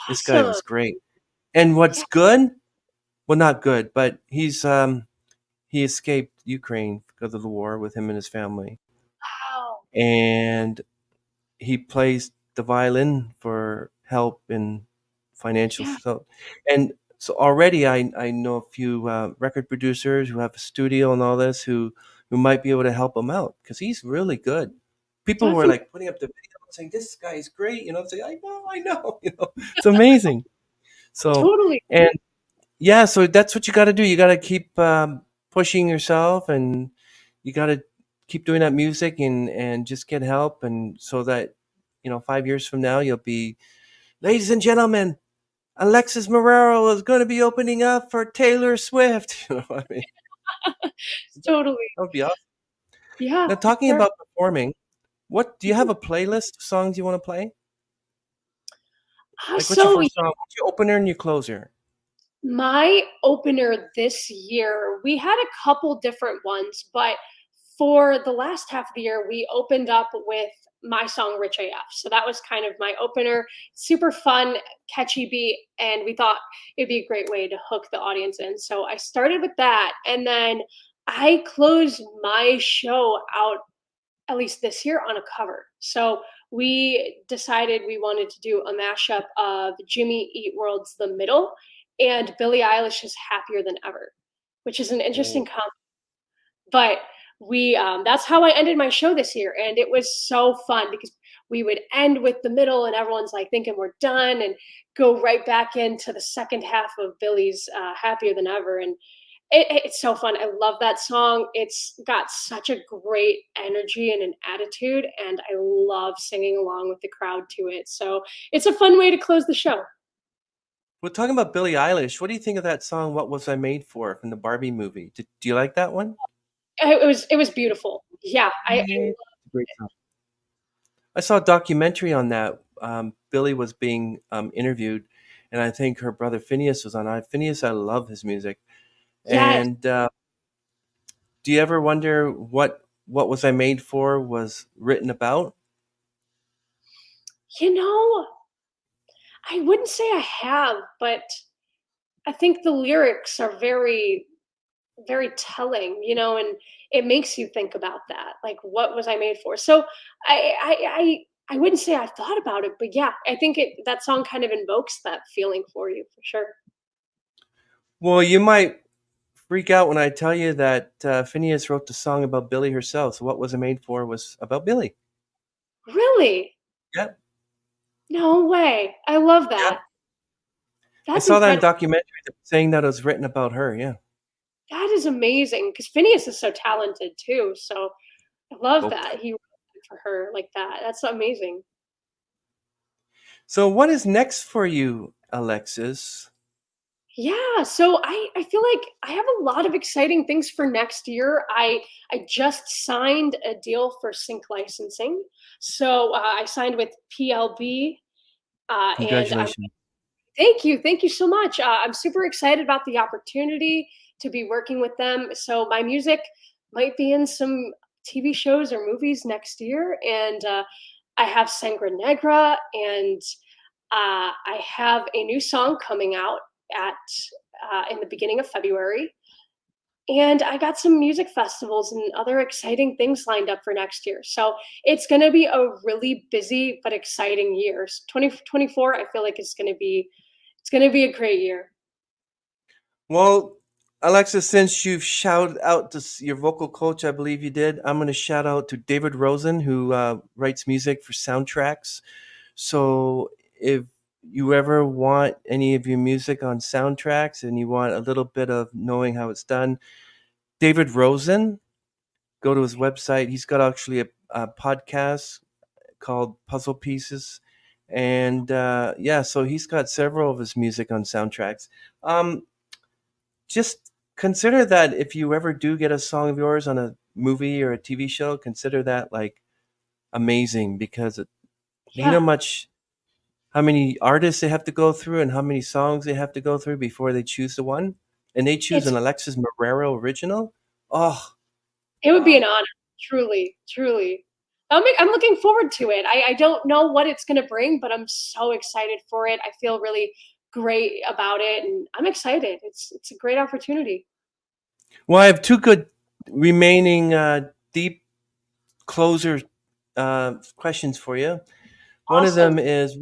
This guy Awesome. was great. And what's Yeah. good? Well, not good, but he escaped Ukraine because of the war with him and his family. Wow. And he plays the violin for help and financial. Yeah. So already I know a few record producers who have a studio and all this who might be able to help him out because he's really good. People were Definitely. like putting up the video and saying this guy is great, saying I know, it's amazing. So Totally. and yeah, so that's what you got to do. You got to keep pushing yourself, and you got to keep doing that music and just get help, and so that 5 years from now you'll be, ladies and gentlemen, Alexis Marrero is going to be opening up for Taylor Swift. You know what I mean? Totally. That would be awesome. Yeah, Now, for talking sure. about performing, what do you have a playlist of songs you want to play? Like, what's your So first song? What's your opener and your closer? my opener this year, we had a couple different ones, but for the last half of the year, we opened up with my song Rich AF. So that was kind of my opener. Super fun, catchy beat, and we thought it'd be a great way to hook the audience in. So I started with that, and then I closed my show out, at least this year, on a cover. So we decided we wanted to do a mashup of Jimmy Eat World's The Middle and Billie Eilish's Happier Than Ever, which is an interesting Oh. combo. But we that's how I ended my show this year, and it was so fun because we would end with the middle, and everyone's like thinking we're done, and go right back into the second half of Billy's Happier Than Ever, and it's so fun. I love that song. It's got such a great energy and an attitude, and I love singing along with the crowd to it. So it's a fun way to close the show. We're talking about Billie Eilish. What do you think of that song, What Was I Made For, from the Barbie movie? Do you like that one? It was beautiful. Yeah, I It's a great song. I saw a documentary on that. Billie was being interviewed, and I think her brother Phineas was on. Phineas, I love his music. yes. And do you ever wonder what was I made for was written about? You know, I wouldn't say I have, but I think the lyrics are very, very telling, and it makes you think about that. Like, what was I made for? So I wouldn't say I thought about it, but yeah, I think that song kind of invokes that feeling for you for sure. Well, you might freak out when I tell you that Phineas wrote the song about Billie herself. So what was I made for was about Billie. Really? Yep. No way. I love Yep. that. I That's saw that in incredible. documentary saying that it was written about her. Yeah. That is amazing because Phineas is so talented too. So I love Both. that he wrote it for her like that. That's amazing. So what is next for you, Alexis? Yeah, so I feel like I have a lot of exciting things for next year. I just signed a deal for sync licensing. So I signed with PLB, and Congratulations. thank you so much. I'm super excited about the opportunity to be working with them. So my music might be in some TV shows or movies next year, and I have Sangre Negra, and I have a new song coming out at in the beginning of February. And I got some music festivals and other exciting things lined up for next year. So it's going to be a really busy but exciting year. 2024, I feel like it's going to be a great year. Well, Alexis, since you've shouted out to your vocal coach, I believe you did, I'm going to shout out to David Rosen, who writes music for soundtracks. So if you ever want any of your music on soundtracks and you want a little bit of knowing how it's done, David Rosen, go to his website. He's got actually a podcast called Puzzle Pieces. And yeah, so he's got several of his music on soundtracks. Um, just consider that if you ever do get a song of yours on a movie or a TV show, consider that like amazing because you know Yeah, much how many artists they have to go through and how many songs they have to go through before they choose the one, and they choose it's an Alexis Marrero original. Oh, it would be an oh. honor, truly, truly. I'm looking forward to it. I don't know what it's going to bring, but I'm so excited for it. I feel really great about it, and I'm excited. It's a great opportunity. Well, I have two good remaining deep closer questions for you. One of Awesome. them is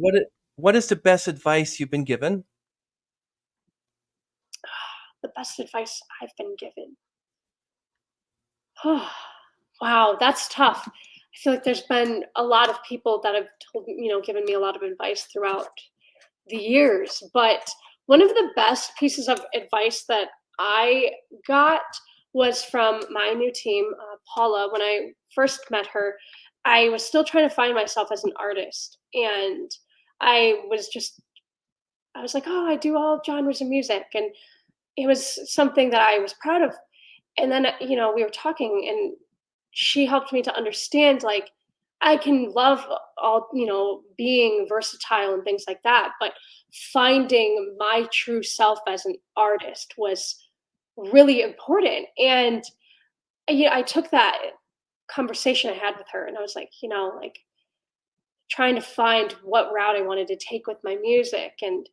what is the best advice you've been given? The best advice I've been given. Wow, that's tough. I feel like there's been a lot of people that have given me a lot of advice throughout the years. But one of the best pieces of advice that I got was from my new team, Paula. When I first met her, I was still trying to find myself as an artist. And I was just, I was like, oh, I do all genres of music. And it was something that I was proud of. And then, we were talking and she helped me to understand like I can love all, being versatile and things like that, but finding my true self as an artist was really important. And I took that conversation I had with her and I was like, like trying to find what route I wanted to take with my music, and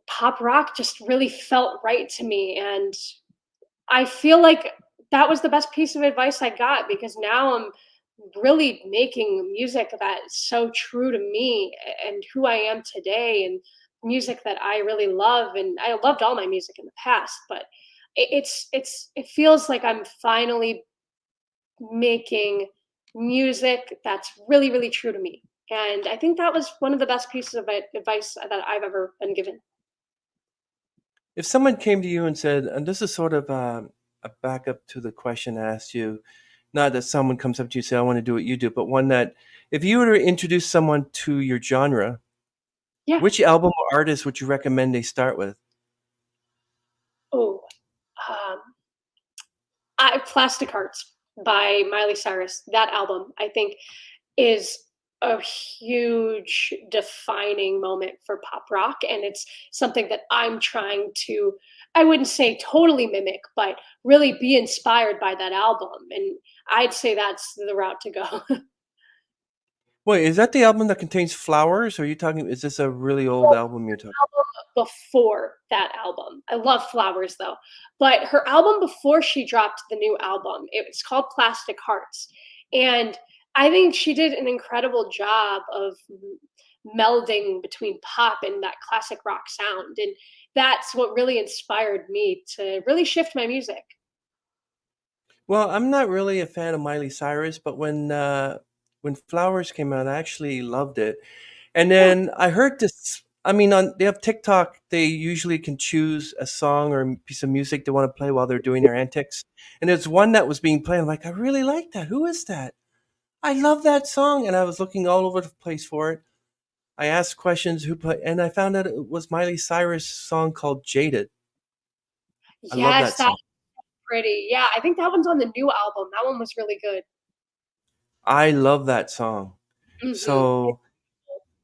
pop rock just really felt right to me. And I feel like that was the best piece of advice I got, because now I'm really making music that's so true to me and who I am today, and music that I really love. And I loved all my music in the past, but it feels like I'm finally making music that's really, really true to me. And I think that was one of the best pieces of advice that I've ever been given. If someone came to you and said, and this is sort of a backup to the question I asked you, not that someone comes up to you and say, I want to do what you do, but one that if you were to introduce someone to your genre, Yeah. which album or artist would you recommend they start with? Oh, um, Plastic Hearts by Miley Cyrus. That album, I think, is a huge defining moment for pop rock. And it's something that I'm trying to, I wouldn't say totally mimic, but really be inspired by that album. And I'd say that's the route to go. Wait, is that the album that contains flowers? Or are you talking, is this a really old album you're talking? Album before that album. I love Flowers though. But her album before she dropped the new album, it's called Plastic Hearts. And I think she did an incredible job of melding between pop and that classic rock sound. And that's what really inspired me to really shift my music. Well, I'm not really a fan of Miley Cyrus, but when Flowers came out, I actually loved it. And Yeah. then I heard this. I mean, on they have TikTok. They usually can choose a song or a piece of music they want to play while they're doing their antics. And there's one that was being played. I'm like, I really like that. Who is that? I love that song. And I was looking all over the place for it. I asked questions who play, and I found out it was Miley Cyrus' song called "Jaded." I love Yes, that that's song. pretty. Yeah, I think that one's on the new album. That one was really good. I love that song. Hmm. So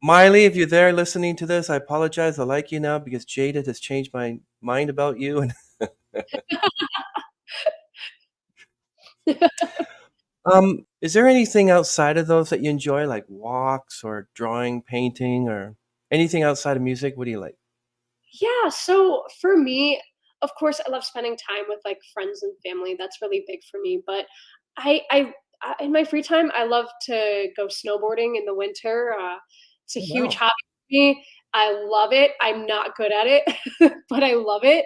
Miley, if you're there listening to this, I apologize. I like you now because Jaded has changed my mind about you. And is there anything outside of those that you enjoy, like walks or drawing, painting, or anything outside of music? What do you like? Yeah, so for me, of course, I love spending time with like friends and family. That's really big for me. But in my free time, I love to go snowboarding in the winter. It's a Oh, huge wow. hobby for me. I love it. I'm not good at it, but I love it.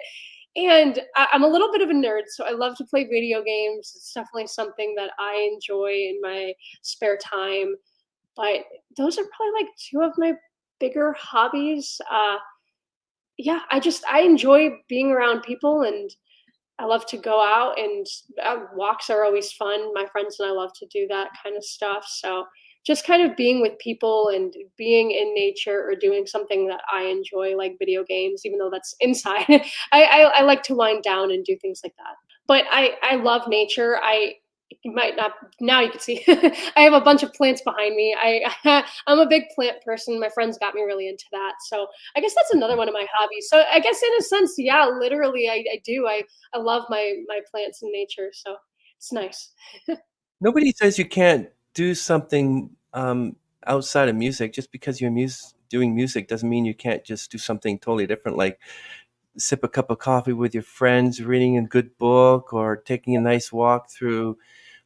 And I'm a little bit of a nerd, so I love to play video games. It's definitely something that I enjoy in my spare time. But those are probably like two of my bigger hobbies. Yeah, I enjoy being around people, and I love to go out, and walks are always fun. My friends and I love to do that kind of stuff. So just kind of being with people and being in nature or doing something that I enjoy, like video games, even though that's inside. I like to wind down and do things like that. But I love nature. You might not, now you can see I have a bunch of plants behind me. I'm a big plant person. My friends got me really into that. So I guess that's another one of my hobbies. So I guess in a sense, yeah, literally I do. I love my plants and nature. So it's nice. Nobody says you can't do something outside of music. Just because you're doing music doesn't mean you can't just do something totally different, like sip a cup of coffee with your friends, reading a good book, or taking a nice walk through.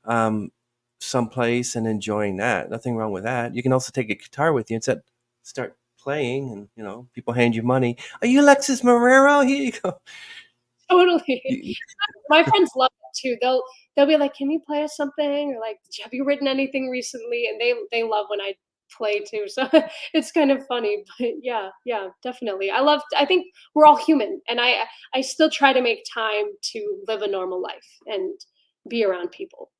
Um, someplace and enjoying that. Nothing wrong with that. You can also take a guitar with you and start playing, and people hand you money. Are you Alexis Marrero? Here you go. Totally. You- My friends love it too. They'll be like, "Can you play us something?" Or like, "Have you written anything recently?" And they love when I play too. So it's kind of funny, but yeah, yeah, definitely. I think we're all human, and I still try to make time to live a normal life and be around people.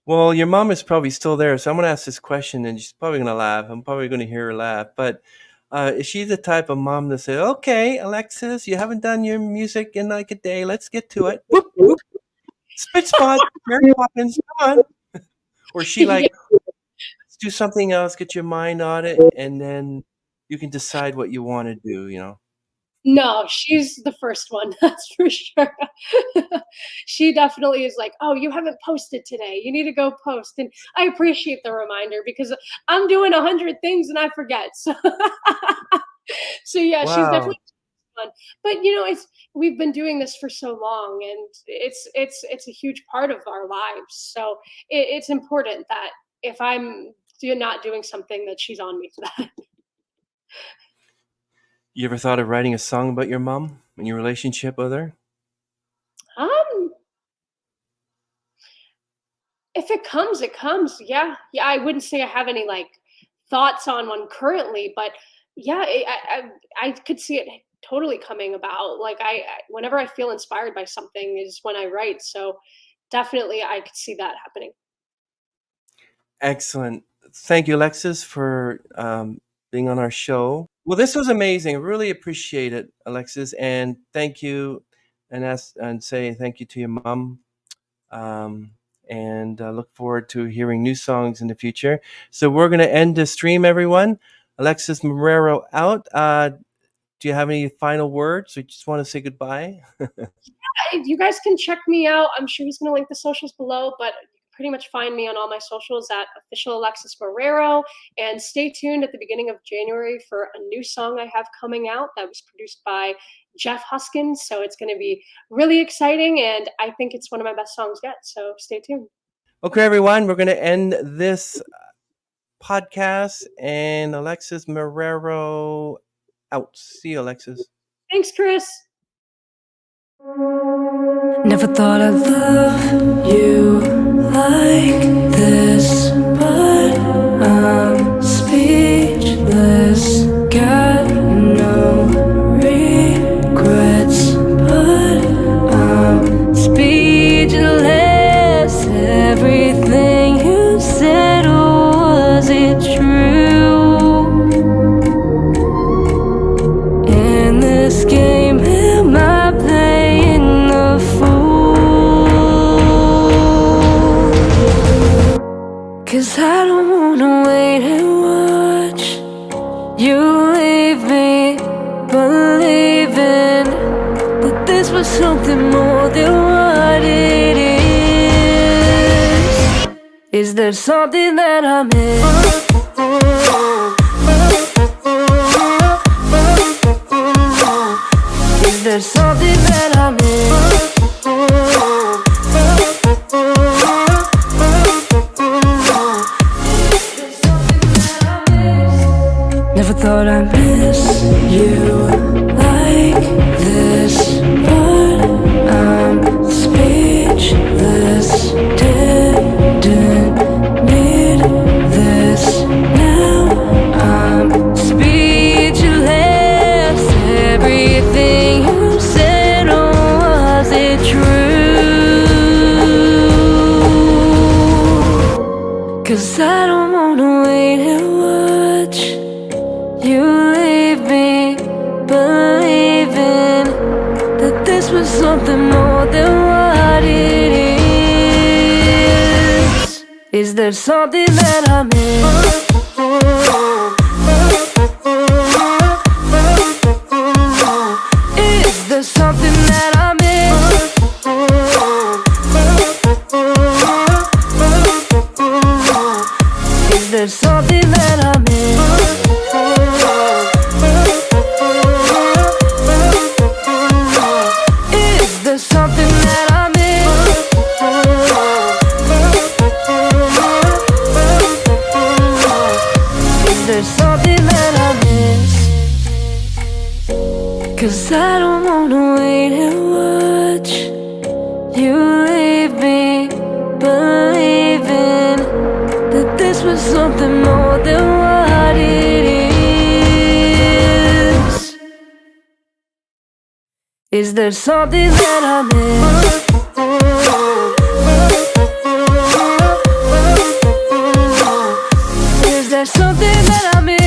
Well, your mom is probably still there, so I'm going to ask this question, and she's probably going to laugh. I'm probably going to hear her laugh. But is she the type of mom to say, "Okay, Alexis, you haven't done your music in like a day. Let's get to it. Whoop whoop. Spit spot. Mary Poppins. Come on." Or is she Yeah. like, "Let's do something else. Get your mind on it, and then you can decide what you want to do." No, she's the first one, that's for sure. She definitely is like, "Oh, you haven't posted today. You need to go post." And I appreciate the reminder because I'm doing 100 things and I forget. So so yeah, she's Wow. definitely fun. But it's we've been doing this for so long, and it's a huge part of our lives. So it's important that if I'm not doing something, that she's on me for that. You ever thought of writing a song about your mom and your relationship with her? Um, if it comes, it comes. Yeah, yeah. I wouldn't say I have any like thoughts on one currently, but yeah, I could see it totally coming about. Like whenever I feel inspired by something is when I write. So definitely, I could see that happening. Excellent. Thank you, Alexis, for being on our show. Well, this was amazing. Really appreciate it, Alexis, and thank you, and say thank you to your mom. Um, and look forward to hearing new songs in the future. So we're going to end the stream, everyone. Alexis Marrero out. Do you have any final words, or just want to say goodbye? You guys can check me out. I'm sure he's going to link the socials below, but you can pretty much find me on all my socials at official Alexis Marrero. And stay tuned at the beginning of January for a new song I have coming out that was produced by Jeff Huskins. So it's going to be really exciting, and I think it's one of my best songs yet. So stay tuned. Okay, everyone, we're going to end this podcast, and Alexis Marrero out. See you, Alexis. Thanks, Chris. Never thought I'd love you like this, but I'm speechless. Got no regrets, but I'm speechless. Everything you said, was it true? In this game, am I playing the fool? 'Cause I don't wanna wait and watch you leave me, believing that this was something more than what it is. Is there something that I missed? Is there something that I missed? Never thought I'd miss you like this, but I'm speechless. Didn't need this. Now I'm speechless. Everything you said, was it true? 'Cause I don't wanna wait and watch you leave me, believing that this was something more than what it is. Is there something that I missed? Is there something that I missed? Is there something that I missed? Is there something that I missed? 'cause I don't wanna wait and watch you leave me, believing that this was something more than what it is. Is there something that I miss? Is there something that I miss?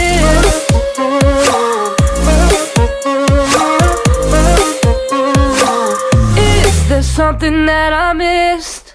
Is there something that I missed?